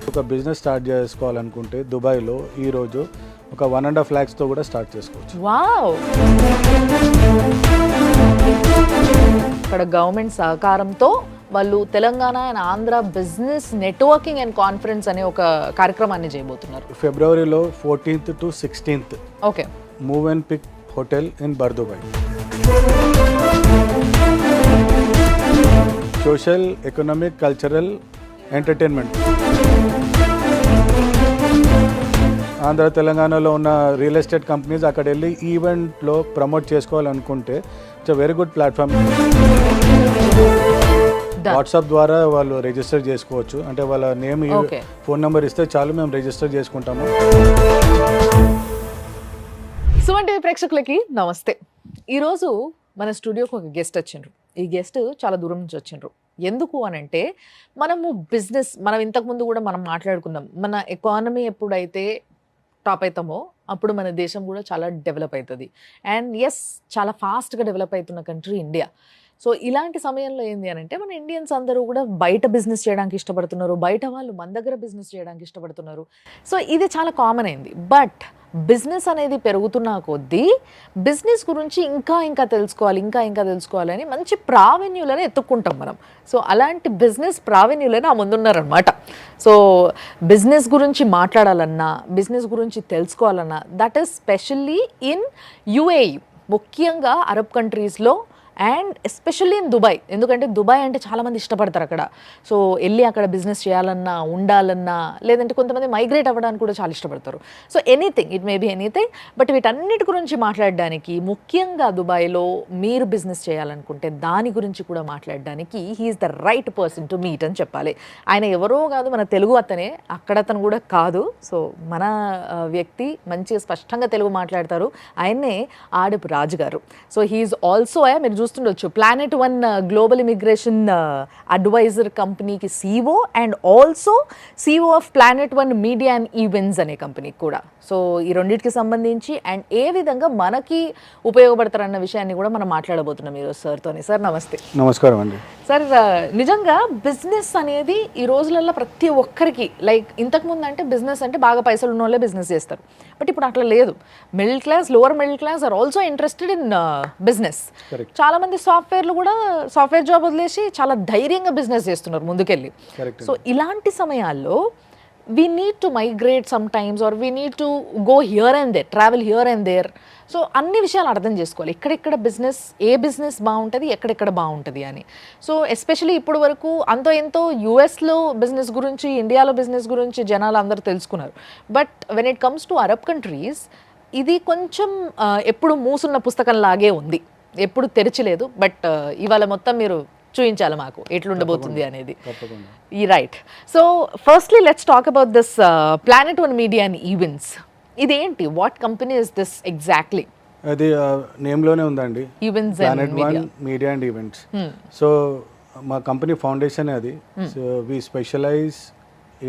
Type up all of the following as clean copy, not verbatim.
ఒక business start చేసుకోవాలనుకుంటే దుబాయ్లో ఈరోజు ఒక 1.5 lakhsతో కూడా స్టార్ట్ చేసుకోవచ్చు. వావ్! ఇక్కడ గవర్నమెంట్ సహకారంతో వాళ్ళు Telangana and Andhra business networking and conference అనే ఒక కార్యక్రమాన్ని చేయబోతున్నారు. ఫిబ్రవరిలో 14th to 16th okay. Move and pick hotel in Bur Dubai. Social, economic, cultural, entertainment. Andhra తెలంగాణలో ఉన్న రియల్ ఎస్టేట్ కంపెనీస్ అక్కడ వెళ్ళి ఈవెంట్లో ప్రమోట్ చేసుకోవాలనుకుంటే it's very good platform. WhatsApp ద్వారా వాళ్ళు రిజిస్టర్ చేసుకోవచ్చు. అంటే వాళ్ళ నేమ్, ఫోన్ నెంబర్ ఇస్తే చాలు, మేము రిజిస్టర్ చేసుకుంటాము. సుమన్ టీవీ ప్రేక్షకులకి నమస్తే. ఈరోజు మన స్టూడియోకి ఒక గెస్ట్ వచ్చిండ్రు. ఈ గెస్ట్ చాలా దూరం నుంచి వచ్చిండ్రు. ఎందుకు అని అంటే మనము బిజినెస్, మనం ఇంతకుముందు కూడా మనం మాట్లాడుకున్నాం, మన ఎకానమీ ఎప్పుడైతే టాప్ అవుతామో అప్పుడు మన దేశం కూడా చాలా డెవలప్ అవుతుంది. అండ్ ఎస్, చాలా ఫాస్ట్గా డెవలప్ అవుతున్న కంట్రీ ఇండియా. సో ఇలాంటి సమయంలో ఏంది అని అంటే మన ఇండియన్స్ అందరూ కూడా బయట బిజినెస్ చేయడానికి ఇష్టపడుతున్నారు, బయట వాళ్ళు మన దగ్గర బిజినెస్ చేయడానికి ఇష్టపడుతున్నారు. సో ఇది చాలా కామన్ అయింది. బట్ బిజినెస్ అనేది పెరుగుతున్న కొద్దీ బిజినెస్ గురించి ఇంకా తెలుసుకోవాలని మంచి ప్రావీణ్యులను ఎత్తుక్కుంటాం మనం. సో అలాంటి బిజినెస్ ప్రావీణ్యులని ఆ ముందున్నారనమాట. సో బిజినెస్ గురించి మాట్లాడాలన్నా, బిజినెస్ గురించి తెలుసుకోవాలన్నా, that is specially in UAE, ముఖ్యంగా అరబ్ కంట్రీస్లో అండ్ ఎస్పెషల్లీ ఇన్ దుబాయ్. ఎందుకంటే దుబాయ్ అంటే చాలామంది ఇష్టపడతారు అక్కడ. సో వెళ్ళి అక్కడ బిజినెస్ చేయాలన్నా, ఉండాలన్నా, లేదంటే కొంతమంది మైగ్రేట్ అవ్వడానికి కూడా చాలా ఇష్టపడతారు. So anything, it may be anything. But వీటన్నిటి గురించి మాట్లాడడానికి, ముఖ్యంగా దుబాయ్లో మీరు బిజినెస్ చేయాలనుకుంటే దాని గురించి కూడా మాట్లాడడానికి he is the right person to meet అని చెప్పాలి. ఆయన ఎవరో కాదు, మన తెలుగు అతనే. అక్కడ అతను కూడా కాదు. సో మన వ్యక్తి మంచిగా స్పష్టంగా తెలుగు మాట్లాడతారు. ఆయన్నే ఆడపు రాజు గారు. సో హీఈస్ ఆల్సో, మీరు చూస్తుండొచ్చు, planet one global immigration advisor కంపెనీకి CEO and also CEO of planet one media and events అనే కంపెనీకి కూడా. సో ఈ రెండింటికి సంబంధించి అండ్ ఏ విధంగా మనకి ఉపయోగపడతారన్న విషయాన్ని కూడా మనం మాట్లాడబోతున్నాం ఈరోజు సార్తోని. సార్ నమస్తే. నమస్కారం అండి. సార్, నిజంగా బిజినెస్ అనేది ఈ రోజులలో ప్రతి ఒక్కరికి, లైక్ ఇంతకుముందు అంటే బిజినెస్ అంటే బాగా పైసలు ఉన్న వాళ్ళే బిజినెస్ చేస్తారు. బట్ ఇప్పుడు అట్లా లేదు. Middle class, lower middle class are also interested in business. చాలా మంది సాఫ్ట్వేర్లు కూడా సాఫ్ట్వేర్ జాబ్ వదిలేసి చాలా ధైర్యంగా బిజినెస్ చేస్తున్నారు ముందుకెళ్ళి. సో ఇలాంటి సమయాల్లో we need to migrate sometimes, or we need to go here and there, travel here and there. So అన్ని విషయాలు అర్థం చేసుకోవాలి. ఎక్కడెక్కడ బిజినెస్, ఏ బిజినెస్ బాగుంటుంది, ఎక్కడెక్కడ బాగుంటుంది అని. సో ఎస్పెషలీ ఇప్పుడు వరకు అంతో ఎంతో యూఎస్లో బిజినెస్ గురించి, ఇండియాలో బిజినెస్ గురించి జనాలు అందరూ తెలుసుకున్నారు. But when it comes to Arab countries, ఇది కొంచెం ఎప్పుడు మూసున్న పుస్తకం లాగే ఉంది, ఎప్పుడు తెరిచలేదు. బట్ ఇవాళ మొత్తం మీరు చూపించాలి మాకు ఎట్లుండబోతుంది అనేది. ఈ right. So firstly let's talk about this planet one media and events. ఇదేంటి, what company is this exactly? అది నేమ్లోనే ఉందండి, events, planet one media and events. So మా కంపెనీ ఫౌండేషన్ అది. So we specialise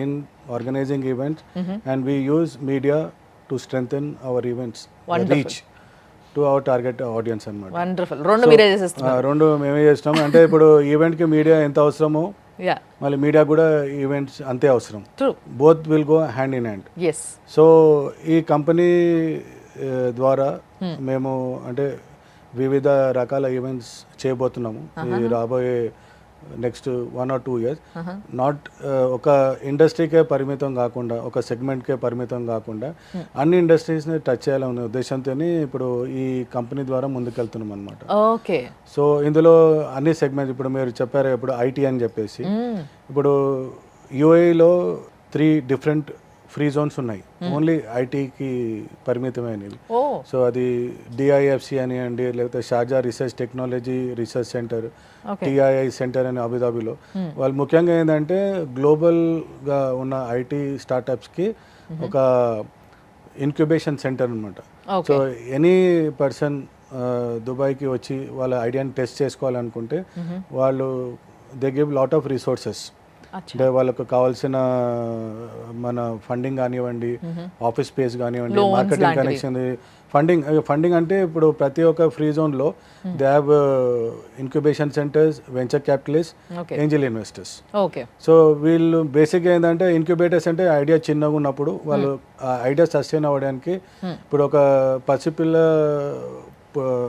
in organising events and we use media to strengthen our events reach to our target audience అన్నమాట. Wonderful. రెండు మీరే చేసేస్తున్నారు? రెండు మేమే చేస్తాం. అంటే ఇప్పుడు ఈవెంట్కి మీడియా ఎంత అవసరమో మళ్ళీ మీడియా కూడా ఈవెంట్స్ అంతే అవసరం. Both will go hand in hand. So ఈ కంపెనీ ద్వారా మేము అంటే వివిధ రకాల ఈవెంట్స్ చేయబోతున్నాము ఈ రాబోయే నెక్స్ట్ 1 or 2 years. నాట్ ఒక ఇండస్ట్రీకే పరిమితం కాకుండా, ఒక సెగ్మెంట్కే పరిమితం కాకుండా అన్ని ఇండస్ట్రీస్ని టచ్ చేయాలనే ఉద్దేశంతో ఇప్పుడు ఈ కంపెనీ ద్వారా ముందుకెళ్తున్నాం అనమాట. ఓకే. సో ఇందులో అన్ని సెగ్మెంట్స్, ఇప్పుడు మీరు చెప్పారు ఇప్పుడు ఐటీ అని చెప్పేసి, ఇప్పుడు యూఏఈలో 3 డిఫరెంట్ ఫ్రీ జోన్స్ ఉన్నాయి, ఓన్లీ ఐటీకి పరిమితమైనవి. సో అది DIFC అని అండి, లేకపోతే Sharjah research technology research centre, TII centre అని అబుదాబిలో. వాళ్ళు ముఖ్యంగా ఏంటంటే గ్లోబల్గా ఉన్న ఐటీ స్టార్టప్స్కి ఒక ఇన్క్యుబేషన్ సెంటర్ అనమాట. సో ఎనీ పర్సన్ దుబాయ్కి వచ్చి వాళ్ళ ఐడియాని టెస్ట్ చేసుకోవాలనుకుంటే వాళ్ళు they give lot of resources. అంటే వాళ్ళకు కావాల్సిన మన ఫండింగ్ కానివ్వండి, ఆఫీస్ స్పేస్ కానివ్వండి, Loans మార్కెటింగ్ లాంటివి. కనెక్షన్, ఫండింగ్ అంటే ఇప్పుడు ప్రతి ఒక్క ఫ్రీ జోన్లో they have incubation centres, venture capitalist, okay Angel investors. Okay so వీళ్ళు బేసిక్గా ఏంటంటే ఇంక్యుబేటర్స్ అంటే ఐడియా చిన్నగా ఉన్నప్పుడు వాళ్ళు ఆ ఐడియా సస్టైన్ అవ్వడానికి ఇప్పుడు ఒక పసిపిల్ల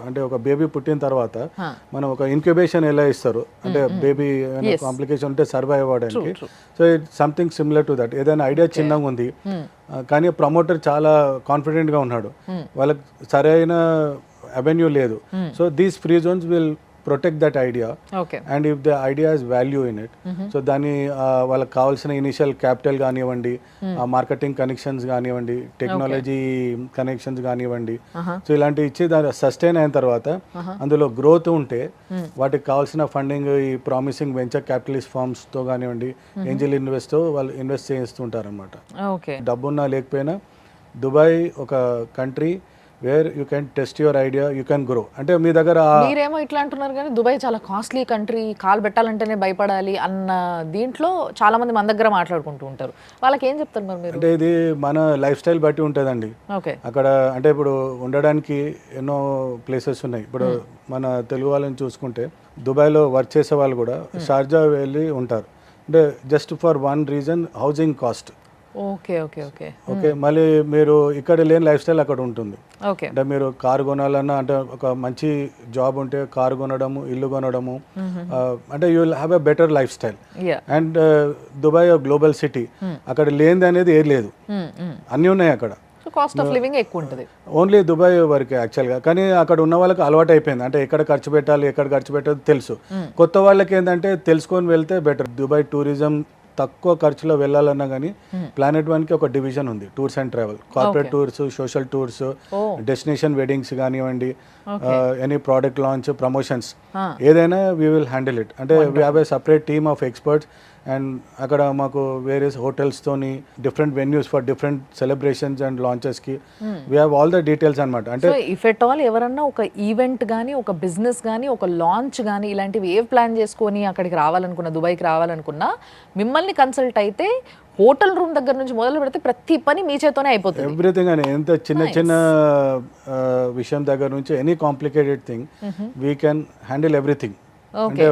అంటే ఒక బేబీ పుట్టిన తర్వాత మనం ఒక ఇంక్యుబేషన్ ఎలా ఇస్తారు అంటే బేబీ కాంప్లికేషన్ ఉంటే సర్వైవ్ అవ్వడానికి. So it something similar to that. ఏదైనా ఐడియా చిన్నగా ఉంది కానీ ప్రమోటర్ చాలా కాన్ఫిడెంట్గా ఉన్నాడు, వాళ్ళకి సరైన అవెన్యూ లేదు. So these free Jones will protect that idea okay and if the idea is value in it, so దాన్ని వాళ్ళకి కావాల్సిన ఇనిషియల్ క్యాపిటల్ కానివ్వండి, మార్కెటింగ్ కనెక్షన్స్ కానివ్వండి, టెక్నాలజీ కనెక్షన్స్ కానివ్వండి, సో ఇలాంటివి ఇచ్చి దాని సస్టైన్ అయిన తర్వాత అందులో గ్రోత్ ఉంటే వాటికి కావాల్సిన ఫండింగ్ ఈ ప్రామిసింగ్ వెంచర్ క్యాపిటలిస్ట్ ఫార్మ్స్తో కానివ్వండి, ఏంజల్ ఇన్వెస్ట్తో వాళ్ళు ఇన్వెస్ట్ చేస్తుంటారు అనమాట. ఓకే డబ్బున్నా లేకపోయినా దుబాయ్ ఒక country where you can test your idea, you can grow. అంటే మీ దగ్గర మీరేమో ఇట్లా అంటున్నారు కానీ దుబాయ్ చాలా కాస్ట్లీ కంట్రీ, కాలు పెట్టాలంటేనే భయపడాలి అన్న దీంట్లో చాలా మంది మన దగ్గర మాట్లాడుకుంటూ ఉంటారు. వాళ్ళకి ఏం చెప్తారు మరి మీరు? అంటే ఇది మన లైఫ్ స్టైల్ బట్టి ఉంటుందండి. ఓకే అక్కడ అంటే ఇప్పుడు ఉండడానికి ఎన్నో ప్లేసెస్ ఉన్నాయి. ఇప్పుడు మన తెలుగు వాళ్ళని చూసుకుంటే దుబాయ్లో వర్క్ చేసే వాళ్ళు కూడా షార్జా వెళ్ళి ఉంటారు. అంటే just for one reason, housing cost. Okay okay okay okay, మళ్ళీ మీరు ఇక్కడ లేని లైఫ్ స్టైల్ అక్కడ ఉంటుంది. ఓకే అంటే మీరు కారు కొనాలన్నా అంటే ఒక మంచి జాబ్ ఉంటే కారు కొనడము, ఇల్లు కొనడము, అంటే you will have a better life style. Yeah and Dubai global city, అక్కడ లేనిది అనేది ఏది లేదు, అన్నీ ఉన్నాయి అక్కడ. సో కాస్ట్ ఆఫ్ లివింగ్ ఎక్కువ ఉంటుంది. ఓన్లీ దుబాయ్ వరకే యాక్చువల్గా. కానీ అక్కడ ఉన్న వాళ్ళకి అలవాటు అయిపోయింది, అంటే ఎక్కడ ఖర్చు పెట్టాలి ఎక్కడ ఖర్చు పెట్టాలి తెలుసు. కొత్త వాళ్ళకి ఏంటంటే తెలుసుకొని వెళ్తే బెటర్. దుబాయ్ టూరిజం తక్కువ ఖర్చులో వెళ్ళాలన్నా కానీ ప్లానెట్ వన్కి ఒక డివిజన్ ఉంది, tours and travel, corporate tours, social tours, destination weddings కానివ్వండి, ఎనీ ప్రోడక్ట్ లాంచ్, ప్రమోషన్స్, ఏదైనా వీ విల్ హ్యాండిల్ ఇట్. అంటే we have a separate team of experts. And అక్కడ మాకు వేరియస్ హోటల్స్తోని different venues for different celebrations and లాంచెస్కి we have all the details అనమాట. అంటే so if at all ఎవరన్నా ఒక ఈవెంట్ కానీ, ఒక బిజినెస్ కానీ, ఒక లాంచ్ కానీ ఇలాంటివి ఏ ప్లాన్ చేసుకొని అక్కడికి రావాలనుకున్నా, దుబాయ్కి రావాలనుకున్నా, మిమ్మల్ని కన్సల్ట్ అయితే హోటల్ రూమ్ దగ్గర నుంచి మొదలు పెడితే ప్రతి పని మీ చేతోనే అయిపోతుంది. ఎవ్రీథింగ్ అని ఎంత చిన్న చిన్న విషయం దగ్గర నుంచి any complicated thing we can handle everything. అంటే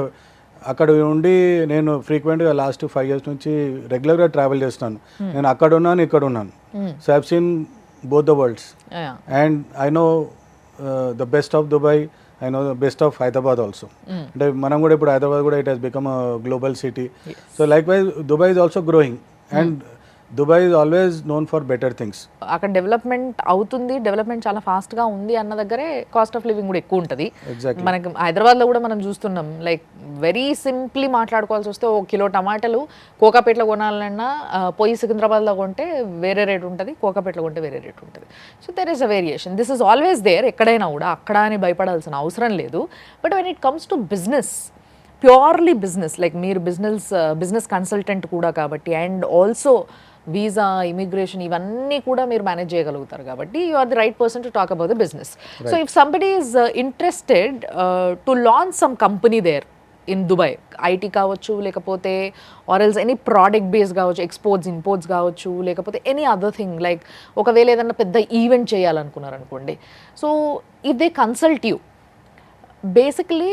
అక్కడ ఉండి నేను ఫ్రీక్వెంట్గా లాస్ట్ 5 years నుంచి రెగ్యులర్గా ట్రావెల్ చేస్తున్నాను. నేను అక్కడ ఉన్నాను, ఇక్కడ ఉన్నాను. So I have seen both the world's and I know the best of Dubai, I know the best of Hyderabad also. అంటే మనం కూడా ఇప్పుడు హైదరాబాద్ కూడా it has become a global city. So like wise Dubai is also growing and Dubai is always known for better things. అక్కడ development అవుతుంది, development చాలా ఫాస్ట్గా ఉంది అన్న దగ్గరే కాస్ట్ ఆఫ్ లివింగ్ కూడా ఎక్కువ ఉంటుంది. ఎగ్జాక్ట్లీ. మనకి హైదరాబాద్లో కూడా మనం చూస్తున్నాం, లైక్ వెరీ సింప్లీ మాట్లాడుకోవాల్సి వస్తే 1 kilo టమాటాలు కోకాపేటలో కొనాలన్నా పోయి సికింద్రాబాద్లో కొంటే వేరే రేట్ ఉంటుంది, కోకాపేటలో కొంటే వేరే రేట్ ఉంటుంది. So there is a variation. This is always there. ఎక్కడైనా కూడా అక్కడ అని భయపడాల్సిన అవసరం లేదు. But when it comes to business, purely business, like మీరు బిజినెస్ కన్సల్టెంట్ కూడా కాబట్టి, అండ్ ఆల్సో వీసా, ఇమిగ్రేషన్ ఇవన్నీ కూడా మీరు మేనేజ్ చేయగలుగుతారు కాబట్టి you are the right person to talk about the business. So if somebody is interested to launch some company there in Dubai, IT కావచ్చు, లేకపోతే or else any product base కావచ్చు, exports imports కావచ్చు, లేకపోతే any other thing, like ఒకవేళ ఏదన్నా పెద్ద event చేయాలనుకున్నారు అనుకోండి, so if they consult you basically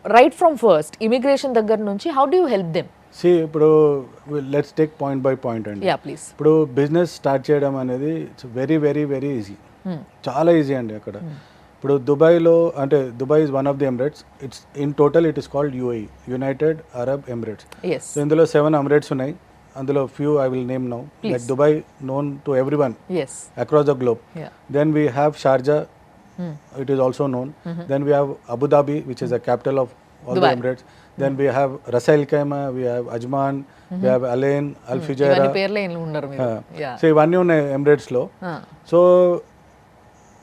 right from first immigration దగ్గర నుంచి, how do you help them? See ఇప్పుడు let's take point by point అండి. Yeah please. ఇప్పుడు బిజినెస్ స్టార్ట్ చేయడం అనేది it's very very very easy, చాలా ఈజీ అండి అక్కడ. ఇప్పుడు దుబాయ్లో అంటే Dubai is one of the emirates. It's in total it is called UAE, United Arab Emirates. So ఇందులో 7 ఎమిరేట్స్ ఉన్నాయి. అందులో few I will name now. Like Dubai known to everyone across the globe. Then we have Sharjah, it is also known. Then we have Abu Dhabi, which is the capital of all the Emirates. Then we have Ras Al Khaimah, we have Ajman, we have Al Ain, Al Fujairah. ఇవన్నీ పేర్లే ఉన్నారు మీరు. So ఇవన్నీ ఉన్నాయి ఎమిరేట్స్లో. So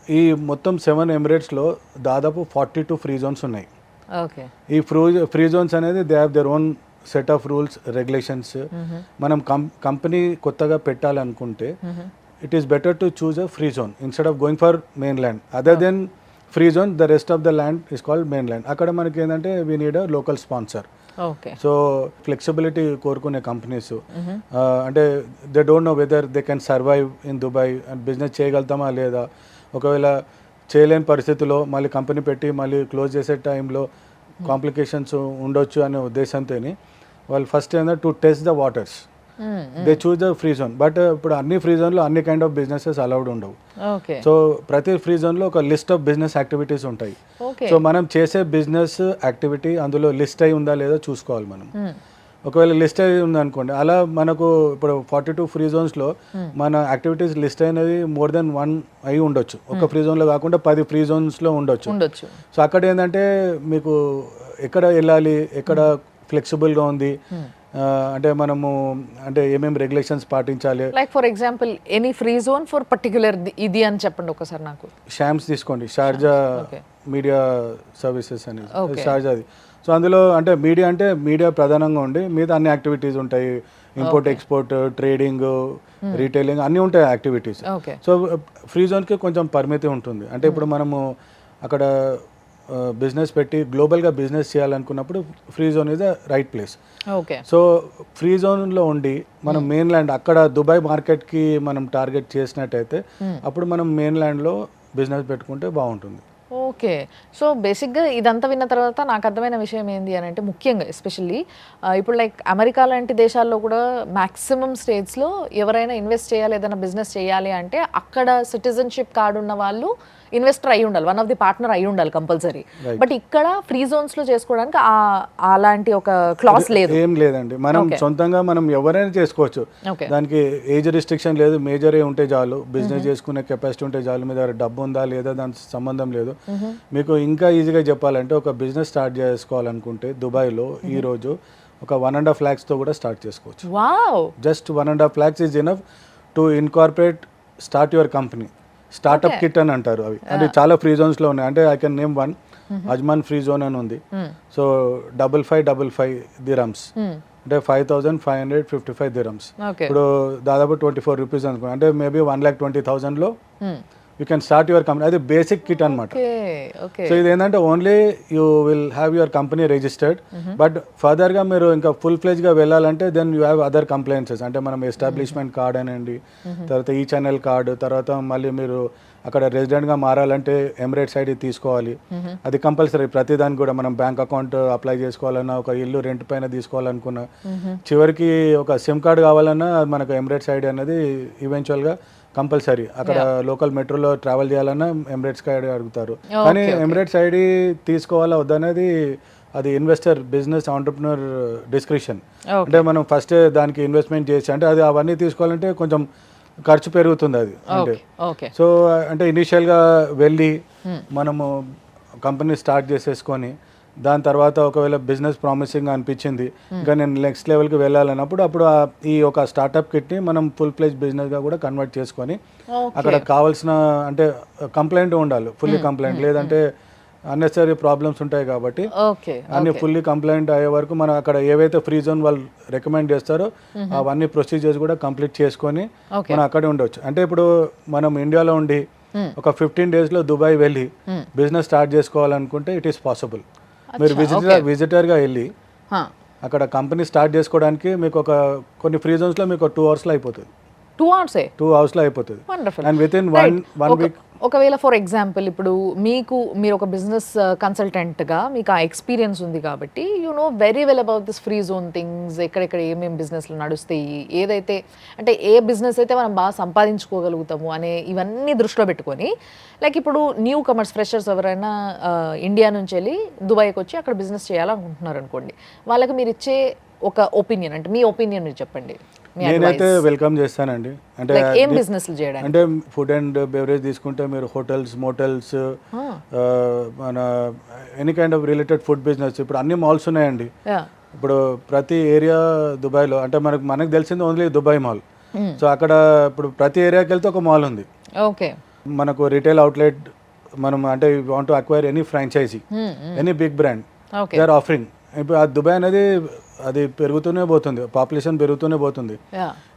ఈ మొత్తం 7 ఎమిరేట్స్లో దాదాపు 42 free Jones ఉన్నాయి. ఓకే. ఈ ఫ్రీ జోన్స్ అనేది they have their own set of rules, regulations. మనం కంపెనీ కొత్తగా పెట్టాలనుకుంటే it is better to choose a free zone instead of going for mainland. Other than free zone, the rest of the land is called mainland. అక్కడ మనకి ఏంటంటే we need a local sponsor. Okay. So flexibility కోరుకునే companies అంటే they don't know whether they can survive in Dubai and business చేయగలుగుతామా లేదా, ఒకవేళ చేయలేని పరిస్థితిలో మళ్ళీ కంపెనీ పెట్టి మళ్ళీ క్లోజ్ చేసే టైంలో కాంప్లికేషన్స్ ఉండొచ్చు అనే ఉద్దేశంతో వాళ్ళు ఫస్ట్ ఏంటంటే to test the waters, they choose the free zone. But ఇప్పుడు అన్ని ఫ్రీ జోన్లో అన్ని కైండ్ ఆఫ్ బిజినెసెస్ అలౌడ్ ఉండవు. ఓకే. సో ప్రతి ఫ్రీ జోన్లో ఒక లిస్ట్ ఆఫ్ బిజినెస్ యాక్టివిటీస్ ఉంటాయి. ఓకే. సో మనం చేసే బిజినెస్ యాక్టివిటీ అందులో లిస్ట్ అయి ఉందా లేదా చూసుకోవాలి మనం. ఒకవేళ లిస్ట్ అయి ఉందనుకోండి, అలా మనకు ఇప్పుడు 42 ఫ్రీ జోన్స్లో మన యాక్టివిటీస్ లిస్ట్ అయినది మోర్ దెన్ 1 అయి ఉండొచ్చు. ఒక ఫ్రీ జోన్లో కాకుండా 10 ఫ్రీ జోన్స్లో ఉండొచ్చు. సో అక్కడ ఏంటంటే మీకు ఎక్కడ వెళ్ళాలి, ఎక్కడ ఫ్లెక్సిబుల్గా ఉంది, అంటే మనము అంటే ఏమేమి రెగ్యులేషన్స్ పాటించాలి. Like for example any free zone for particular ఇది అని చెప్పండి ఒకసారి నాకు. షామ్స్ తీసుకోండి, షార్జా మీడియా సర్వీసెస్ అనేది షార్జాది. సో అందులో అంటే మీడియా ప్రధానంగా ఉండి మీద అన్ని యాక్టివిటీస్ ఉంటాయి, ఇంపోర్ట్ ఎక్స్పోర్ట్, ట్రేడింగ్, రీటైలింగ్ అన్నీ ఉంటాయి యాక్టివిటీస్. సో ఫ్రీ జోన్కి కొంచెం పరిమితి ఉంటుంది. అంటే ఇప్పుడు మనము అక్కడ బిజినెస్ పెట్టి గ్లోబల్గా బిజినెస్ చేయాలనుకున్నప్పుడు free zone is the right place. So free జోన్లో ఉండి మనం మెయిన్ ల్యాండ్ అక్కడ దుబాయ్ మార్కెట్కి మనం టార్గెట్ చేసినట్టయితే అప్పుడు మనం మెయిన్ ల్యాండ్లో బిజినెస్ పెట్టుకుంటే బాగుంటుంది. ఓకే. సో బేసిక్గా ఇదంతా విన్న తర్వాత నాకు అర్థమైన విషయం ఏంటి అని అంటే, ముఖ్యంగా ఎస్పెషల్లీ ఇప్పుడు లైక్ అమెరికా లాంటి దేశాల్లో కూడా మ్యాక్సిమం స్టేట్స్లో ఎవరైనా ఇన్వెస్ట్ చేయాలి, ఏదైనా బిజినెస్ చేయాలి అంటే అక్కడ సిటిజన్షిప్ కార్డు ఉన్న వాళ్ళు ఇన్వెస్టర్ అయి ఉండాలి, వన్ ఆఫ్ ది పార్ట్నర్ అయి ఉండాలి కంపల్సరీ. బట్ ఇక్కడ ఫ్రీ జోన్స్లో చేసుకోవడానికి అలాంటి ఒక క్లాస్ లేదు. ఏం లేదండి, మనం సొంతంగా మనం ఎవరైనా చేసుకోవచ్చు. దానికి ఏజ్ రిస్ట్రిక్షన్ లేదు, మేజర్ ఉంటే చాలు, బిజినెస్ చేసుకునే కెపాసిటీ ఉంటే చాలు, మీ దగ్గర డబ్బు ఉందా లేదా దానికి సంబంధం లేదు. మీకు ఇంకా ఈజీగా చెప్పాలంటే ఒక బిజినెస్ స్టార్ట్ చేసుకోవాలనుకుంటే దుబాయ్లో ఈరోజు ఒక 1.5 lakhs కూడా స్టార్ట్ చేసుకోవచ్చు. Just 1.5 lakhs is enough to incorporate start your company. Startup kit అని అంటారు అవి. అంటే చాలా ఫ్రీ జోన్స్లో ఉన్నాయి. అంటే I can name one, అజ్మాన్ free zone అని ఉంది. సో 5555 dirhams, అంటే 5555 dirhams. ఇప్పుడు దాదాపు 24 rupees అనుకో, అంటే మేబీ 1,20,000లో you can start your company. అది బేసిక్ కిట్ అనమాట. సో ఇది ఏంటంటే only you will have your company registered. But ఫర్దర్గా మీరు ఇంకా ఫుల్ ఫ్లెజ్గా వెళ్ళాలంటే then you have other compliances. అంటే మనం ఎస్టాబ్లిష్మెంట్ కార్డ్ అనండి, తర్వాత ఈ ఛానల్ కార్డు, తర్వాత మళ్ళీ మీరు అక్కడ రెసిడెంట్గా మారాలంటే ఎమిరేట్స్ ఐడి తీసుకోవాలి. అది కంపల్సరీ. ప్రతిదానికి కూడా మనం బ్యాంక్ అకౌంట్ అప్లై చేసుకోవాలన్నా, ఒక ఇల్లు రెంట్ పైన తీసుకోవాలనుకున్నా, చివరికి ఒక సిమ్ కార్డు కావాలన్నా మనకు ఎమిరేట్స్ ఐడి అనేది ఈవెన్చువల్గా కంపల్సరీ. అక్కడ లోకల్ మెట్రోలో ట్రావెల్ చేయాలన్నా ఎమిరేట్స్ ఐడి అడుగుతారు. కానీ ఎమిరేట్స్ ఐడి తీసుకోవాలా వద్దనేది అది ఇన్వెస్టర్, బిజినెస్ ఆంటర్ప్రినర్ డిస్క్రిప్షన్. అంటే మనం ఫస్ట్ దానికి ఇన్వెస్ట్మెంట్ చేసి, అంటే అది అవన్నీ తీసుకోవాలంటే కొంచెం ఖర్చు పెరుగుతుంది అది. అంటే సో అంటే ఇనీషియల్గా వెళ్ళి మనము కంపెనీ స్టార్ట్ చేసేసుకొని దాని తర్వాత ఒకవేళ బిజినెస్ ప్రామిసింగ్ అనిపించింది, ఇంకా నేను నెక్స్ట్ లెవెల్కి వెళ్ళాలన్నప్పుడు అప్పుడు ఈ ఒక స్టార్ట్అప్ కిట్ని మనం ఫుల్ ప్లేజ్ బిజినెస్గా కూడా కన్వర్ట్ చేసుకొని అక్కడ కావాల్సిన అంటే కంప్లైంట్ ఉండాలి, ఫుల్లీ కంప్లైంట్. లేదంటే అన్నెసరీ ప్రాబ్లమ్స్ ఉంటాయి కాబట్టి అన్ని ఫుల్లీ కంప్లైంట్ అయ్యే వరకు మనం అక్కడ ఏవైతే ఫ్రీ జోన్ వాళ్ళు రికమెండ్ చేస్తారో అవన్నీ ప్రొసీజర్స్ కూడా కంప్లీట్ చేసుకొని మనం అక్కడే ఉండవచ్చు. అంటే ఇప్పుడు మనం ఇండియాలో ఉండి ఒక 15 daysలో దుబాయ్ వెళ్ళి బిజినెస్ స్టార్ట్ చేసుకోవాలనుకుంటే ఇట్ ఈస్ పాసిబుల్. మీరు విజిటర్గా వెళ్ళి అక్కడ కంపెనీ స్టార్ట్ చేసుకోవడానికి మీకు ఒక కొన్ని ఫ్రీ జోన్స్లో మీకు 2 hours అయిపోతుంది. 2 hours అయిపోతుంది. And with in one week. ఒకవేళ ఫర్ ఎగ్జాంపుల్ ఇప్పుడు మీరు ఒక బిజినెస్ కన్సల్టెంట్గా మీకు ఆ ఎక్స్పీరియన్స్ ఉంది కాబట్టి you know very well about this free zone things, ఎక్కడెక్కడ ఏమేమి బిజినెస్లు నడుస్తాయి, ఏదైతే అంటే ఏ బిజినెస్ అయితే మనం బాగా సంపాదించుకోగలుగుతాము అనే ఇవన్నీ దృష్టిలో పెట్టుకొని, లైక్ ఇప్పుడు న్యూ కమర్స్, ఫ్రెషర్స్ ఎవరైనా ఇండియా నుంచి వెళ్ళి దుబాయ్కి వచ్చి అక్కడ బిజినెస్ చేయాలనుకుంటున్నారు అనుకోండి, వాళ్ళకి మీరు ఇచ్చే ఒక ఒపీనియన్, అంటే మీ ఒపీనియన్ మీరు చెప్పండి. నేనైతే వెల్కమ్ చేస్తానండి. అంటే ఏం బిజినెస్లు చేయడానికి, అంటే ఫుడ్ అండ్ బెవరేజ్ తీసుకుంటే మీరు హోటల్స్, మోటల్స్, మన any kind of related food business. ఇప్పుడు అన్ని మాల్స్ ఉన్నాయండి. ఇప్పుడు ప్రతి ఏరియా దుబాయ్లో, అంటే మనకు తెలిసింది ఓన్లీ దుబాయ్ మాల్. సో అక్కడ ఇప్పుడు ప్రతి ఏరియాకి వెళ్తే ఒక మాల్ ఉంది. మనకు రిటైల్ అవుట్లెట్, మనం అంటే want to acquire any franchisee, any big brand they are offering. ఇప్పుడు ఆ దుబాయ్ అనేది అది పెరుగుతూనే పోతుంది, పాపులేషన్ పెరుగుతూనే పోతుంది.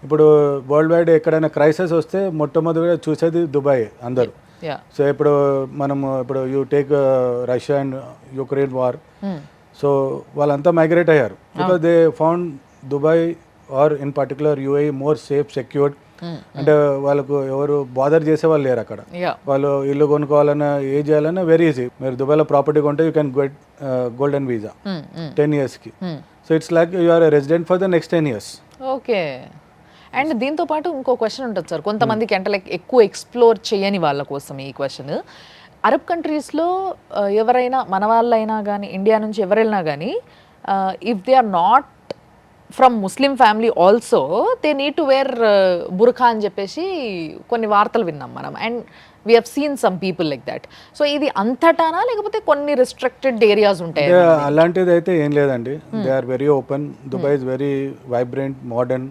ఇప్పుడు వరల్డ్ వైడ్ ఎక్కడైనా క్రైసిస్ వస్తే మొట్టమొదటిగా చూసేది దుబాయ్ అందరూ. సో ఇప్పుడు మనము ఇప్పుడు you take Russia and Ukraine war. So వాళ్ళంతా మైగ్రేట్ అయ్యారు because they found Dubai or in particular UAE more safe secured. అంటే వాళ్ళకు ఎవరు బాదర్ చేసే వాళ్ళు లేరు అక్కడ. వాళ్ళు ఇల్లు కొనుక్కోవాలన్నా ఏ చేయాలన్నా వెరీ ఈజీ. మీరు దుబాయ్లో ప్రాపర్టీ కొంటే you can get golden visa 10 yearsకి. So it's like you are resident for the next 10 years. Okay. And దీంతో పాటు ఇంకో క్వశ్చన్ ఉంటుంది సార్, కొంతమందికి అంటే లైక్ ఎక్కువ ఎక్స్ప్లోర్ చేయని వాళ్ళ కోసం ఈ క్వశ్చన్. అరబ్ కంట్రీస్లో ఎవరైనా మన వాళ్ళైనా కానీ ఇండియా నుంచి ఎవరైనా కానీ if they are not from Muslim family also they need to wear burqa అని చెప్పేసి కొన్ని వార్తలు విన్నాం మనం. And we have seen some people like that. So ఇది అంతటానా లేకపోతే కొన్ని రిస్ట్రిక్టెడ్ ఏరియాస్ ఉంటాయి? అలాంటిది అయితే ఏం లేదండి. They are very open. Dubai is very vibrant, modern.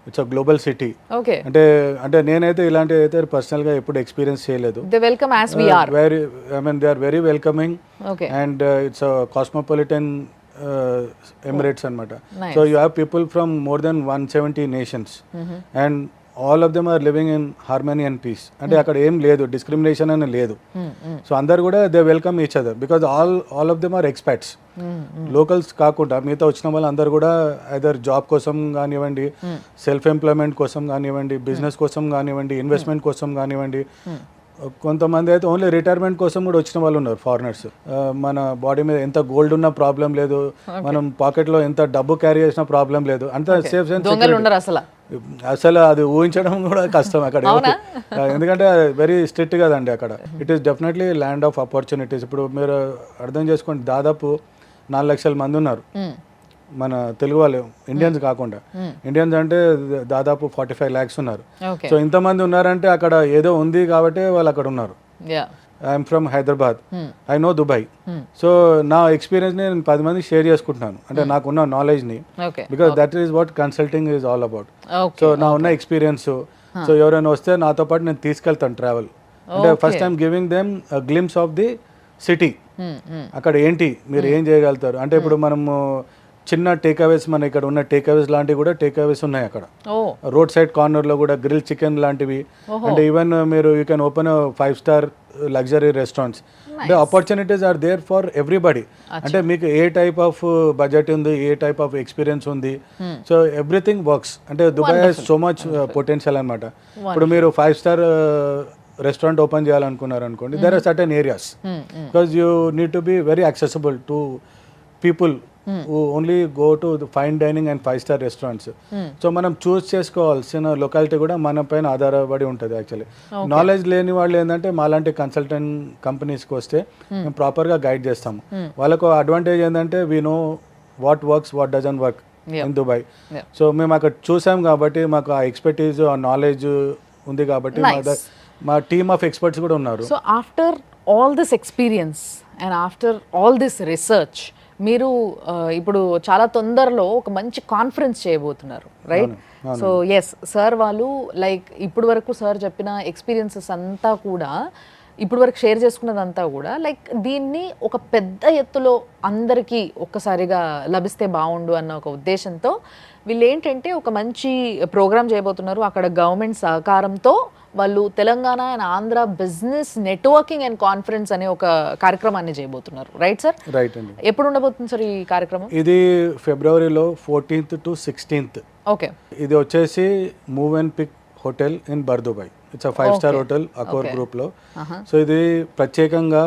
It's a global city. Okay. అంటే నేనైతే ఇలాంటివి అయితే పర్సనల్ గా ఎప్పుడు ఎక్స్పీరియన్స్ చేయలేదు. They welcome as we are. Very I mean they are very welcoming. Okay. And it's a cosmopolitan Emirates అన్నమాట. So you have people from more than 170 nations and all of them are living in harmony and peace. అంటే అక్కడ ఏం లేదు, discrimination అని లేదు. So అందరు కూడా they welcome each other because all of them are experts. Locals కాకుండా మిగతా వచ్చిన వాళ్ళు అందరు కూడా ఐదర్ జాబ్ కోసం కానివ్వండి, సెల్ఫ్ ఎంప్లాయ్మెంట్ కోసం కానివ్వండి, బిజినెస్ కోసం కానివ్వండి, ఇన్వెస్ట్మెంట్ కోసం కానివ్వండి, కొంతమంది అయితే ఓన్లీ రిటైర్మెంట్ కోసం కూడా వచ్చిన వాళ్ళు ఉన్నారు ఫారినర్స్. మన బాడీ మీద ఎంత గోల్డ్ ఉన్నా ప్రాబ్లం లేదు, మనం పాకెట్లో ఎంత డబ్బు క్యారీ చేసినా ప్రాబ్లం లేదు, అంత సేఫ్ అసలు అది ఊహించడం కూడా కష్టం అక్కడ. ఎందుకంటే వెరీ స్ట్రిక్ట్ కదండి అక్కడ. It is definitely land of opportunities. ఇప్పుడు మీరు అర్థం చేసుకోండి, దాదాపు 4 లక్షల మంది ఉన్నారు మన తెలుగు వాళ్ళు, ఇండియన్స్ కాకుండా. ఇండియన్స్ అంటే దాదాపు 45 lakhs ఉన్నారు. సో ఇంతమంది ఉన్నారంటే అక్కడ ఏదో ఉంది కాబట్టి వాళ్ళు అక్కడ ఉన్నారు. I'm from Hyderabad, I know Dubai. So నా ఎక్స్పీరియన్స్ నేను 10 మందికి షేర్ చేసుకుంటున్నాను, అంటే నాకున్న నాలెడ్జ్ని. Because that is what consulting is all about. So నా ఉన్న ఎక్స్పీరియన్స్, సో ఎవరైనా వస్తే నాతో పాటు నేను తీసుకెళ్తాను ట్రావెల్. అంటే first time giving them glimpse of the city. అక్కడ ఏంటి మీరు ఏం చేయగలుగుతారు అంటే, ఇప్పుడు మనము చిన్న టేక్అవేస్, మన ఇక్కడ ఉన్న టేక్అవేస్ లాంటివి కూడా టేక్అవేస్ ఉన్నాయి అక్కడ. రోడ్ సైడ్ కార్నర్లో కూడా గ్రిల్ చికెన్ లాంటివి. అంటే ఈవెన్ మీరు you can open 5-star luxury restaurants. అంటే opportunities are there for everybody. అంటే మీకు ఏ టైప్ ఆఫ్ బడ్జెట్ ఉంది, ఏ టైప్ ఆఫ్ ఎక్స్పీరియన్స్ ఉంది, సో ఎవ్రీథింగ్ వర్క్స్. అంటే Dubai has so much potential అనమాట. ఇప్పుడు మీరు 5-star రెస్టారెంట్ ఓపెన్ చేయాలనుకున్నారు అనుకోండి, there are certain areas because you need to be very accessible to people who only go to the fine dining and 5-star restaurants. So మనం చూస్ చేసుకోవాల్సిన locality కూడా మన పైన ఆధారపడి ఉంటుంది యాక్చువల్లీ. నాలెడ్జ్ లేని వాళ్ళు ఏంటంటే మాలాంటి కన్సల్టెంట్ కంపెనీస్కి వస్తే మేము ప్రాపర్గా గైడ్ చేస్తాము. వాళ్ళకు అడ్వాంటేజ్ ఏంటంటే we know what works, what doesn't work in Dubai. So మేము అక్కడ చూసాం కాబట్టి మాకు ఆ ఎక్స్పర్టీజ్, ఆ నాలెడ్జ్ ఉంది కాబట్టి మా టీమ్ ఆఫ్ ఎక్స్పర్ట్స్ కూడా ఉన్నారు. So after all this experience and after all this research మీరు ఇప్పుడు చాలా తొందరలో ఒక మంచి కాన్ఫరెన్స్ చేయబోతున్నారు, రైట్? సో ఎస్ సార్ వాళ్ళు లైక్ ఇప్పుడు వరకు సార్ చెప్పిన ఎక్స్పీరియన్సెస్ అంతా కూడా, ఇప్పుడు వరకు షేర్ చేసుకున్నదంతా కూడా లైక్ దీన్ని ఒక పెద్ద ఎత్తులో అందరికీ ఒక్కసారిగా లభిస్తే బాగుండు అన్న ఒక ఉద్దేశంతో వీళ్ళు ఏంటంటే ఒక మంచి ప్రోగ్రామ్ చేయబోతున్నారు. అక్కడ గవర్నమెంట్ సహకారంతో వాళ్ళు Telangana and Andhra business networking and conference అనే ఒక కార్యక్రమాన్ని చేయబోతున్నారు, రైట్ సార్? రైట్ అండి. ఎప్పుడు ఉండబోతుంది సార్ ఈ కార్యక్రమం? ఇది ఫిబ్రవరిలో 14th to 16th. ఓకే. ఇది వచ్చేసి move and pick hotel in Bur Dubai. It's a 5-star hotel Accor group లో. సో ఇది ప్రత్యేకంగా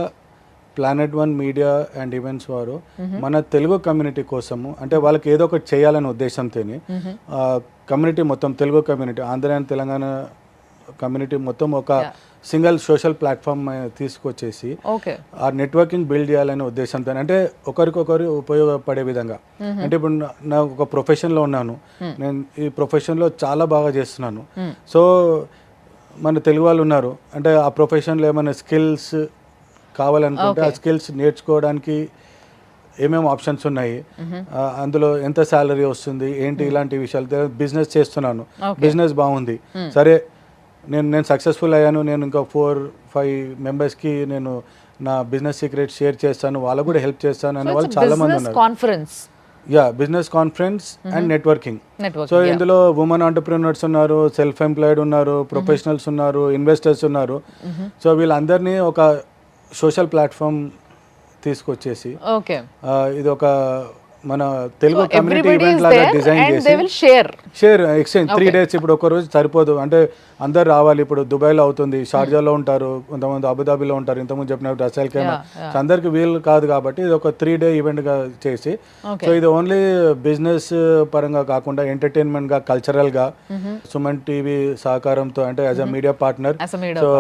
ప్లానెట్ 1 మీడియా అండ్ ఈవెంట్స్ వారు మన తెలుగు కమ్యూనిటీ కోసము, అంటే వాళ్ళకి ఏదో ఒకటి చేయాలనే ఉద్దేశంతోనే కమ్యూనిటీ మొత్తం, Telugu community, Andhra and Telangana community మొత్తం ఒక సింగిల్ సోషల్ ప్లాట్ఫామ్ తీసుకొచ్చేసి ఆ నెట్వర్కింగ్ బిల్డ్ చేయాలనే ఉద్దేశంతో, అంటే ఒకరికొకరు ఉపయోగపడే విధంగా. అంటే ఇప్పుడు నా ఒక ప్రొఫెషన్లో ఉన్నాను, నేను ఈ ప్రొఫెషన్లో చాలా బాగా చేస్తున్నాను. సో మన తెలుగు వాళ్ళు ఉన్నారు, అంటే ఆ ప్రొఫెషన్లో ఏమైనా స్కిల్స్ కావాలనుకుంటే ఆ స్కిల్స్ నేర్చుకోవడానికి ఏమేమి ఆప్షన్స్ ఉన్నాయి, అందులో ఎంత శాలరీ వస్తుంది ఏంటి, ఇలాంటి విషయాలు. బిజినెస్ చేస్తున్నాను, బిజినెస్ బాగుంది, సరే నేను సక్సెస్ఫుల్ అయ్యాను, నేను ఇంకా 4-5 మెంబర్స్కి నేను నా బిజినెస్ సీక్రెట్ షేర్ చేస్తాను, వాళ్ళకు కూడా హెల్ప్ చేస్తాను అనే వాళ్ళు చాలా మంది ఉన్నారు. Business conference and networking. So ఇందులో ఉమెన్ ఆంటర్ప్రినర్స్ ఉన్నారు, సెల్ఫ్ ఎంప్లాయిడ్ ఉన్నారు, ప్రొఫెషనల్స్ ఉన్నారు, ఇన్వెస్టర్స్ ఉన్నారు. సో వీళ్ళందరినీ ఒక సోషల్ ప్లాట్ఫామ్ తీసుకొచ్చేసి ఓకే ఇది ఒక మన తెలుగు కమ్యూనిటీ ఈవెంట్ లాగా డిజైన్ చేసి షేర్ ఎక్స్చేంజ్ 3 days. ఇప్పుడు ఒక రోజు సరిపోదు, అంటే అందరు రావాలి. ఇప్పుడు దుబాయ్లో అవుతుంది, షార్జాలో ఉంటారు, కొంతమంది అబుదాబిలో ఉంటారు, ఇంతకుముందు చెప్పినట్టు రసల్ ఖైమా. సో అందరికి వీలు కాదు కాబట్టి ఇది ఒక 3-day ఈవెంట్గా చేసి, సో ఇది ఓన్లీ బిజినెస్ పరంగా కాకుండా ఎంటర్టైన్మెంట్గా, కల్చరల్గా సుమన్ టీవీ సహకారంతో, అంటే as a media partner, so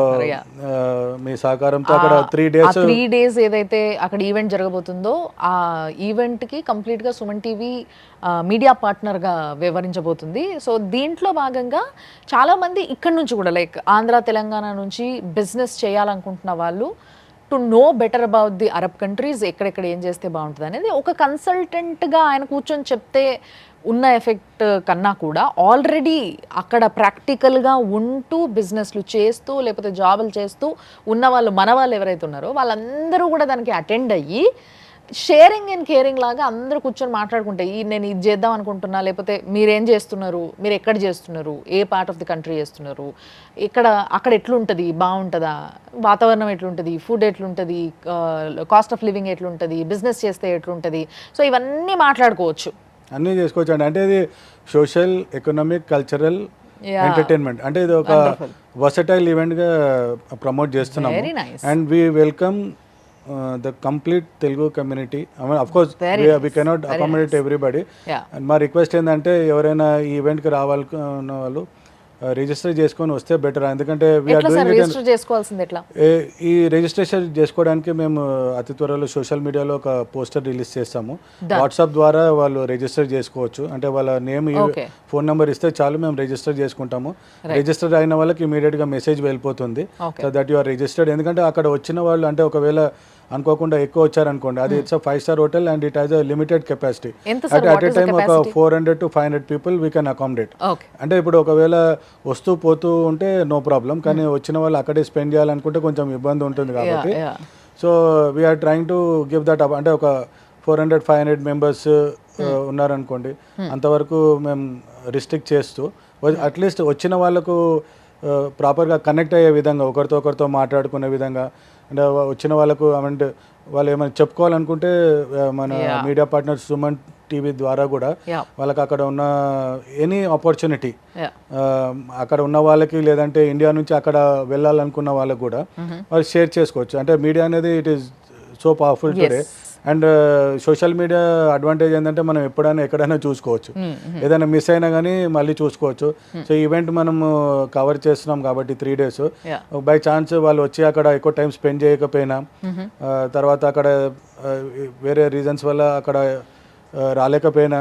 మీ సహకారంతో అక్కడ 3 days ఏదైతే అక్కడ ఈవెంట్ జరగబోతుందో ఆ ఈవెంట్కి కంప్లీట్గా సుమన్ టీవీ మీడియా పార్ట్నర్గా వ్యవహరించబోతుంది. సో దీంట్లో భాగంగా చాలామంది ఇక్కడ నుంచి కూడా లైక్ ఆంధ్ర తెలంగాణ నుంచి బిజినెస్ చేయాలనుకుంటున్న వాళ్ళు to know better about the Arab countries, ఎక్కడెక్కడ ఏం చేస్తే బాగుంటుంది అనేది ఒక కన్సల్టెంట్గా ఆయన కూర్చొని చెప్తే ఉన్న ఎఫెక్ట్ కన్నా కూడా ఆల్రెడీ అక్కడ ప్రాక్టికల్గా ఉంటూ బిజినెస్లు చేస్తూ లేకపోతే జాబులు చేస్తూ ఉన్న వాళ్ళు, మన వాళ్ళు ఎవరైతే ఉన్నారో వాళ్ళందరూ కూడా దానికి అటెండ్ అయ్యి షేరింగ్ అండ్ కేరింగ్ లాగా అందరూ కూర్చొని మాట్లాడుకుంటే నేను ఇది చేద్దాం అనుకుంటున్నా, లేకపోతే మీరేం చేస్తున్నారు, మీరు ఎక్కడ చేస్తున్నారు, ఏ పార్ట్ ఆఫ్ ది కంట్రీ చేస్తున్నారు, అక్కడ ఎట్లుంటుంది, బాగుంటుందా, వాతావరణం ఎట్లుంటుంది, ఫుడ్ ఎట్లుంటుంది, కాస్ట్ ఆఫ్ లివింగ్ ఎట్లుంటుంది, బిజినెస్ చేస్తే ఎట్లుంటుంది, సో ఇవన్నీ మాట్లాడుకోవచ్చు, అన్నీ చేసుకోవచ్చు అండి. అంటే ఇది సోషల్, ఎకనామిక్, కల్చరల్, ఎంటర్టైన్మెంట్, అంటే ఇది ఒక వర్సటైల్ ఈవెంట్గా ప్రమోట్ చేస్తున్నాము. And we welcome the complete Telugu community. I mean, of course, we cannot accommodate everybody. And మా రిక్వెస్ట్ ఏంటంటే ఎవరైనా ఈ ఈవెంట్కి రావాలనుకున్న వాళ్ళు రిజిస్టర్ చేసుకొని వస్తే బెటర్. ఎందుకంటే ఈ రిజిస్ట్రేషన్ చేసుకోవడానికి మేము అతి త్వరలో సోషల్ మీడియాలో ఒక పోస్టర్ రిలీజ్ చేస్తాము. వాట్సాప్ ద్వారా వాళ్ళు రిజిస్టర్ చేసుకోవచ్చు. అంటే వాళ్ళ నేమ్, ఫోన్ నెంబర్ ఇస్తే చాలు, మేము రిజిస్టర్ చేసుకుంటాము. రిజిస్టర్ అయిన వాళ్ళకి ఇమీడియట్గా మెసేజ్ వెళ్ళిపోతుంది, so that you are registered. ఎందుకంటే అక్కడ వచ్చిన వాళ్ళు అంటే ఒకవేళ అనుకోకుండా ఎక్కువ వచ్చారనుకోండి, అది it's 5-star hotel and it has a limited capacity. At a time ఒక 400 to 500 people we can accommodate. అంటే ఇప్పుడు ఒకవేళ వస్తూ పోతూ ఉంటే నో ప్రాబ్లం, కానీ వచ్చిన వాళ్ళు అక్కడే స్పెండ్ చేయాలనుకుంటే కొంచెం ఇబ్బంది ఉంటుంది కాబట్టి, so we are trying to give that up. అంటే ఒక 400-500 మెంబర్స్ ఉన్నారనుకోండి, అంతవరకు మేము రిస్ట్రిక్ట్ చేస్తూ అట్లీస్ట్ వచ్చిన వాళ్ళకు ప్రాపర్గా కనెక్ట్ అయ్యే విధంగా, ఒకరితో మాట్లాడుకునే విధంగా, అంటే వచ్చిన వాళ్ళకు అంటే వాళ్ళు ఏమైనా చెప్పుకోవాలనుకుంటే మన మీడియా పార్ట్నర్ సుమన్ టీవీ ద్వారా కూడా వాళ్ళకి అక్కడ ఉన్న ఎనీ ఆపర్చునిటీ, అక్కడ ఉన్న వాళ్ళకి లేదంటే ఇండియా నుంచి అక్కడ వెళ్ళాలనుకున్న వాళ్ళకు కూడా వాళ్ళు షేర్ చేసుకోవచ్చు. అంటే మీడియా అనేది it is so powerful today. And social media advantage ఏంటంటే మనం ఎప్పుడైనా ఎక్కడైనా చూసుకోవచ్చు, ఏదైనా మిస్ అయినా కానీ మళ్ళీ చూసుకోవచ్చు. సో ఈవెంట్ మనం కవర్ చేస్తున్నాం కాబట్టి 3 days, బై ఛాన్స్ వాళ్ళు వచ్చి అక్కడ ఎక్కువ టైం స్పెండ్ చేయకపోయినా, తర్వాత అక్కడ వేరే రీజన్స్ వల్ల అక్కడ రాలేకపోయినా,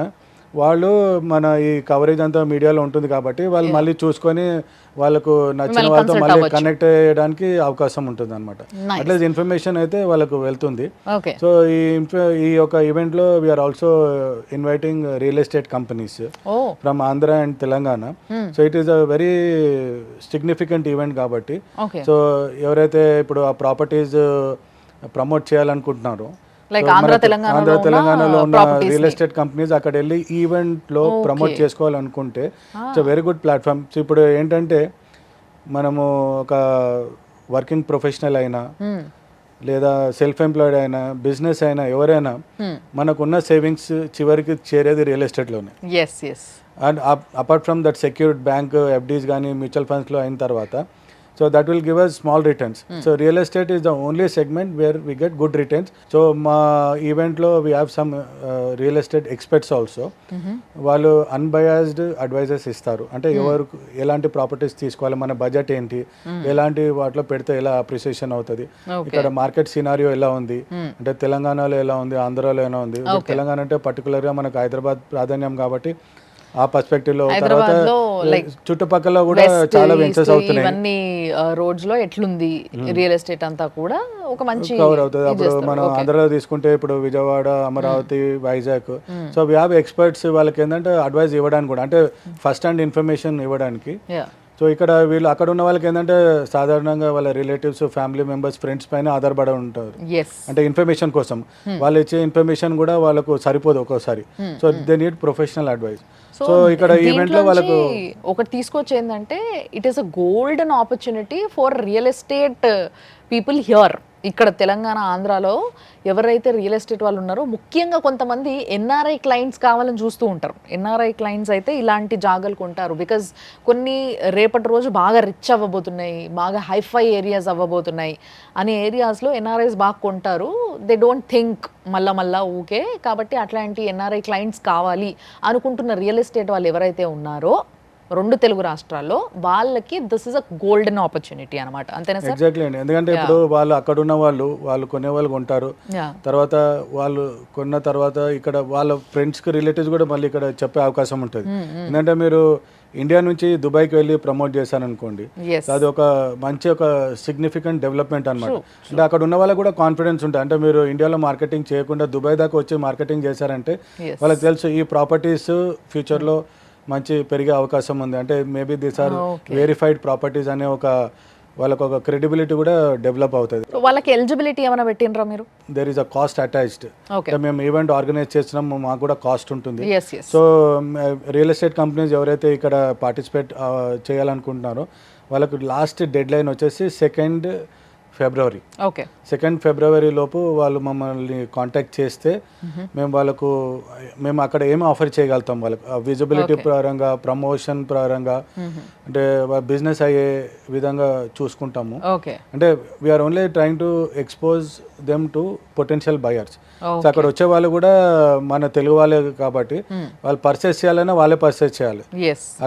వాళ్ళు మన ఈ కవరేజ్ అంతా మీడియాలో ఉంటుంది కాబట్టి వాళ్ళు మళ్ళీ చూసుకొని వాళ్ళకు నచ్చిన వాళ్ళతో మళ్ళీ కనెక్ట్ అయ్యడానికి అవకాశం ఉంటుంది అనమాట. అట్లీస్ట్ ఇన్ఫర్మేషన్ అయితే వాళ్ళకు వెళ్తుంది. సో ఈ యొక్క ఈవెంట్లో we are also inviting real estate companies from Andhra and Telangana. So it is a very significant event కాబట్టి, సో ఎవరైతే ఇప్పుడు ఆ ప్రాపర్టీస్ ప్రమోట్ చేయాలనుకుంటున్నారో, ఆంధ్ర తెలంగాణలో ఉన్న రియల్ ఎస్టేట్ కంపెనీస్ అక్కడ వెళ్ళి ఈవెంట్ లో ప్రమోట్ చేసుకోవాలనుకుంటే it's very good platform. So ఇప్పుడు ఏంటంటే మనము ఒక వర్కింగ్ ప్రొఫెషనల్ అయినా లేదా సెల్ఫ్ ఎంప్లాయిడ్ అయినా బిజినెస్ అయినా ఎవరైనా మనకున్న సేవింగ్స్ చివరికి చేరేది రియల్ ఎస్టేట్లోనే. And apart from that secured bank FDs కానీ మ్యూచువల్ ఫండ్స్లో అయిన తర్వాత, so that will give us small returns. So real estate is the only segment where we get good returns. So ma event lo we have some real estate experts also. వాళ్ళు unbiased advisors ఇస్తారు. అంటే ఎవరు ఎలాంటి properties తీసుకోవాలి, మన budget ఏంటి, ఎలాంటి వాటిలో పెడితే ఎలా అప్రిసియేషన్ అవుతుంది, ఇక్కడ మార్కెట్ సినారియో ఎలా ఉంది, అంటే తెలంగాణలో ఎలా ఉంది, ఆంధ్రాలో ఎలా ఉంది. తెలంగాణ అంటే పర్టికులర్గా మనకు హైదరాబాద్ ప్రాధాన్యం కాబట్టి ఆ పర్స్పెక్టివ్ లో, తర్వాత చుట్టుపక్కల కూడా చాలా వెంచర్స్ అవుతున్నాయి, ఇవన్నీ రోడ్స్ లో ఎట్లుంది రియల్ ఎస్టేట్ అంతా కూడా ఒక మంచి కవర్ అవుతుంది. అప్పుడు మనం ఆంధ్రాలో తీసుకుంటే ఇప్పుడు Vijayawada, Amaravati, Vizag, so we have experts. వాళ్ళకి ఏంటంటే అడ్వైస్ ఇవ్వడానికి కూడా, అంటే ఫస్ట్ హ్యాండ్ ఇన్ఫర్మేషన్ ఇవ్వడానికి. సో ఇక్కడ వీళ్ళు అక్కడ ఉన్న వాళ్ళకి ఏంటంటే సాధారణంగా వాళ్ళ రిలేటివ్స్, ఫ్యామిలీ మెంబర్స్, ఫ్రెండ్స్ పైన ఆధారపడి ఉంటారు. అంటే ఇన్ఫర్మేషన్ కోసం వాళ్ళు ఇచ్చే ఇన్ఫర్మేషన్ కూడా వాళ్ళకు సరిపోదు ఒక్కోసారి. So they need professional advice. So ఇక్కడ ఈవెంట్ లో వాళ్ళకు ఒకటి తీసుకొచ్చి ఏంటంటే it is a golden opportunity for real estate people here ఇక్కడ తెలంగాణ ఆంధ్రాలో ఎవరైతే రియల్ ఎస్టేట్ వాళ్ళు ఉన్నారో ముఖ్యంగా కొంతమంది ఎన్ఆర్ఐ క్లయింట్స్ కావాలని చూస్తూ ఉంటారు. ఎన్ఆర్ఐ క్లయింట్స్ అయితే ఇలాంటి జాగాలు కొంటారు. బికాజ్ కొన్ని రేపటి రోజు బాగా రిచ్ అవ్వబోతున్నాయి, బాగా హైఫై ఏరియాస్ అవ్వబోతున్నాయి అనే ఏరియాస్లో ఎన్ఆర్ఐస్ బాగా కొంటారు. దే డోంట్ థింక్ మళ్ళా ఊకే. కాబట్టి అట్లాంటి ఎన్ఆర్ఐ క్లయింట్స్ కావాలి అనుకుంటున్న రియల్ ఎస్టేట్ వాళ్ళు ఎవరైతే ఉన్నారో 2 తెలుగు రాష్ట్రాల్లో వాళ్ళకి this is a golden opportunity అనమాట. అంతేనా సార్? ఎగ్జాక్ట్లీ అండి. ఎందుకంటే ఇప్పుడు వాళ్ళు అక్కడ ఉన్న వాళ్ళు కొనే వాళ్ళు కొంటారు. తర్వాత వాళ్ళు కొన్న తర్వాత ఇక్కడ వాళ్ళ ఫ్రెండ్స్కి రిలేటివ్స్ కూడా మళ్ళీ ఇక్కడ చెప్పే అవకాశం ఉంటుంది. ఎందుకంటే మీరు ఇండియా నుంచి దుబాయ్కి వెళ్ళి ప్రమోట్ చేశారనుకోండి, అది ఒక మంచి ఒక సిగ్నిఫికెంట్ డెవలప్మెంట్ అనమాట. అంటే అక్కడ ఉన్న వాళ్ళకి కూడా కాన్ఫిడెన్స్ ఉంటుంది. అంటే మీరు ఇండియాలో మార్కెటింగ్ చేయకుండా దుబాయ్ దాకా వచ్చి మార్కెటింగ్ చేశారంటే వాళ్ళకి తెలుసు ఈ ప్రాపర్టీస్ ఫ్యూచర్లో మంచి పెరిగే అవకాశం ఉంది. అంటే maybe these are verified properties అనే ఒక వాళ్ళకు ఒక క్రెడిబిలిటీ కూడా డెవలప్ అవుతుంది. వాళ్ళకి ఎలిజిబిలిటీ ఏమైనా పెట్టినరా మీరు? There is a cost attached. మేము ఈవెంట్ ఆర్గనైజ్ చేస్తున్నాం, మాకు కూడా కాస్ట్ ఉంటుంది. సో రియల్ ఎస్టేట్ కంపెనీస్ ఎవరైతే ఇక్కడ పార్టిసిపేట్ చేయాలనుకుంటున్నారో వాళ్ళకు లాస్ట్ డెడ్ లైన్ వచ్చేసి 2nd ఫిబ్రవరి. ఓకే, 2nd ఫిబ్రవరి లోపు వాళ్ళు మమ్మల్ని కాంటాక్ట్ చేస్తే మేము అక్కడ ఏమి ఆఫర్ చేయగలుగుతాం వాళ్ళకి విజిబిలిటీ పరంగా, ప్రమోషన్ పరంగా, అంటే బిజినెస్ అయ్యే విధంగా చూసుకుంటాము. అంటే we are only trying to expose them to potential buyers. So అక్కడ వచ్చే వాళ్ళు కూడా మన తెలుగు వాళ్ళే కాబట్టి వాళ్ళు పర్చేస్ చేయాలన్నా వాళ్ళే పర్చేస్ చేయాలి.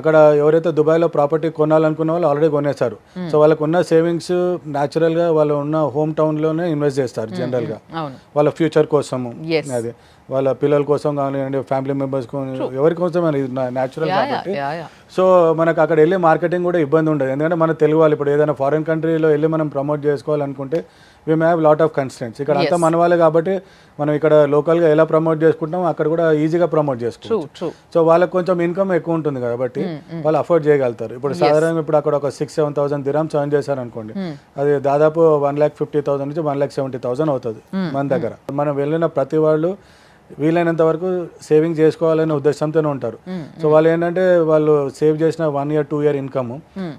అక్కడ ఎవరైతే దుబాయ్లో ప్రాపర్టీ కొనాలనుకున్న వాళ్ళు ఆల్రెడీ కొనేసారు. సో వాళ్ళకు ఉన్న సేవింగ్స్ న్యాచురల్గా వాళ్ళు ఉన్న హోమ్ టౌన్లోనే ఇన్వెస్ట్ చేస్తారు జనరల్గా వాళ్ళ ఫ్యూచర్ కోసము. అది వాళ్ళ పిల్లల కోసం కానివ్వండి, ఫ్యామిలీ మెంబర్స్ ఎవరి కోసం అని న్యాచురల్ కాబట్టి. సో మనకు అక్కడ వెళ్ళి మార్కెటింగ్ కూడా ఇబ్బంది ఉండదు. ఎందుకంటే మన తెలుగు వాళ్ళు ఇప్పుడు ఏదైనా ఫారిన్ కంట్రీలో వెళ్ళి మనం ప్రమోట్ చేసుకోవాలనుకుంటే we may have lot of constants. ఇక్కడ అంతా మన వాళ్ళే కాబట్టి మనం ఇక్కడ లోకల్గా ఎలా ప్రమోట్ చేసుకుంటాం అక్కడ కూడా ఈజీగా ప్రమోట్ చేసుకోవచ్చు. సో వాళ్ళకి కొంచెం ఇన్కమ్ ఎక్కువ ఉంటుంది కాబట్టి వాళ్ళు అఫోర్డ్ చేయగలుగుతారు. ఇప్పుడు సాధారణంగా ఇప్పుడు అక్కడ ఒక 6-7,000 dirhams earn చేశారు అనుకోండి, అది దాదాపు 1,50,000 నుంచి 1,70,000 అవుతుంది మన దగ్గర. మనం వెళ్ళిన ప్రతి వాళ్ళు వీలైనంత వరకు సేవింగ్ చేసుకోవాలనే ఉద్దేశంతోనే ఉంటారు. సో వాళ్ళు ఏంటంటే వాళ్ళు సేవ్ చేసిన 1 year 2 year ఇన్కమ్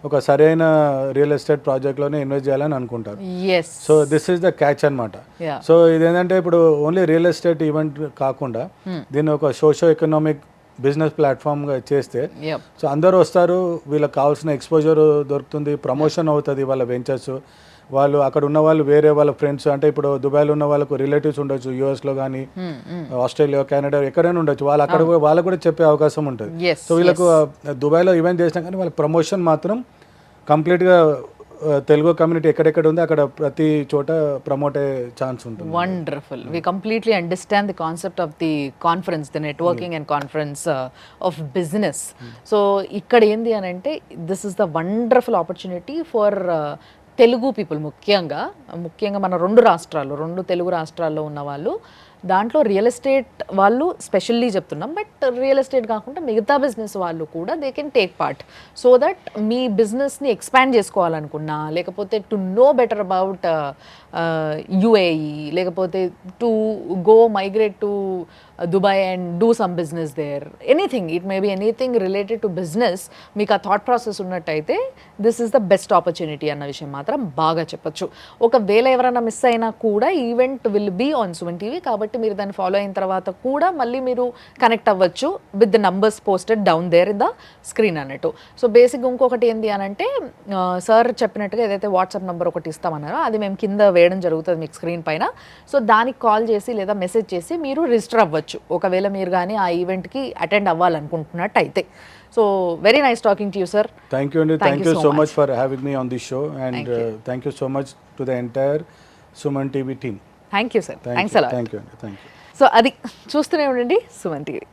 ఒక సరైన రియల్ ఎస్టేట్ ప్రాజెక్ట్ లోనే ఇన్వెస్ట్ చేయాలని అనుకుంటారు. So this is the catch అనమాట. సో ఇదేంటంటే ఇప్పుడు ఓన్లీ రియల్ ఎస్టేట్ ఈవెంట్ కాకుండా దీన్ని ఒక సోషో ఎకనామిక్ బిజినెస్ ప్లాట్ఫామ్గా చేస్తే సో అందరూ వస్తారు, వీళ్ళకి కావాల్సిన ఎక్స్పోజర్ దొరుకుతుంది, ప్రమోషన్ అవుతుంది వాళ్ళ వెంచర్స్. వాళ్ళు అక్కడ ఉన్న వాళ్ళు వేరే వాళ్ళ ఫ్రెండ్స్, అంటే ఇప్పుడు దుబాయ్లో ఉన్న వాళ్ళకు రిలేటివ్స్ ఉండొచ్చు, యూఎస్లో కానీ ఆస్ట్రేలియా, కెనడా ఎక్కడైనా ఉండొచ్చు, వాళ్ళు అక్కడ వాళ్ళకు కూడా చెప్పే అవకాశం ఉంటుంది. సో వీళ్ళకు దుబాయ్లో ఈవెంట్ చేసినా కానీ వాళ్ళ ప్రమోషన్ మాత్రం కంప్లీట్గా తెలుగు కమ్యూనిటీ ఎక్కడెక్కడ ఉంది అక్కడ ప్రతి చోట ప్రమోట్ అయ్యే ఛాన్స్ ఉంటుంది. Wonderful. We completely understand the concept of the conference, the networking and conference of business. So ఇక్కడ ఏంది అని అంటే this is the wonderful opportunity for Telugu people. ముఖ్యంగా మన 2 తెలుగు రాష్ట్రాల్లో ఉన్న వాళ్ళు, దాంట్లో రియల్ ఎస్టేట్ వాళ్ళు స్పెషల్లీ చెప్తున్నాం, బట్ రియల్ ఎస్టేట్ కాకుండా మిగతా బిజినెస్ వాళ్ళు కూడా they can take part. So that మీ బిజినెస్ని ఎక్స్పాండ్ చేసుకోవాలనుకున్నా, లేకపోతే to know better about UAE, లేకపోతే to go migrate to Dubai and do some business there, anything, it may be anything related to business, మీకు ఆ thought process ఉన్నట్టయితే this is the best opportunity అన్న విషయం మాత్రం బాగా చెప్పొచ్చు. ఒకవేళ ఎవరైనా మిస్ అయినా కూడా event will be on Suman TV, కాబట్టి మీరు దాన్ని ఫాలో అయిన తర్వాత కూడా మళ్ళీ మీరు కనెక్ట్ అవ్వచ్చు with the numbers posted down there in the screen అన్నట్టు. సో బేసిక్గా ఇంకొకటి ఏంటి అని అంటే సార్ చెప్పినట్టుగా ఏదైతే వాట్సాప్ నెంబర్ ఒకటి ఇస్తామన్నారో అది మేము కింద వేయడం జరుగుతుంది మీకు స్క్రీన్ పైన. సో దానికి కాల్ చేసి లేదా మెసేజ్ చేసి మీరు రిజిస్టర్ అవ్వచ్చు ఒకవేళ మీరు కానీ ఆ ఈవెంట్కి అటెండ్ అవ్వాలనుకుంటున్నట్టు అయితే. So very nice talking to you sir. Thank you అండి. Thank you so much for having me on this show and thank you so much to the entire Suman TV team. Thank you sir. Thanks a lot. Thank you అండి. Thank you. So అది చూస్తూనే ఉండండి Suman TV.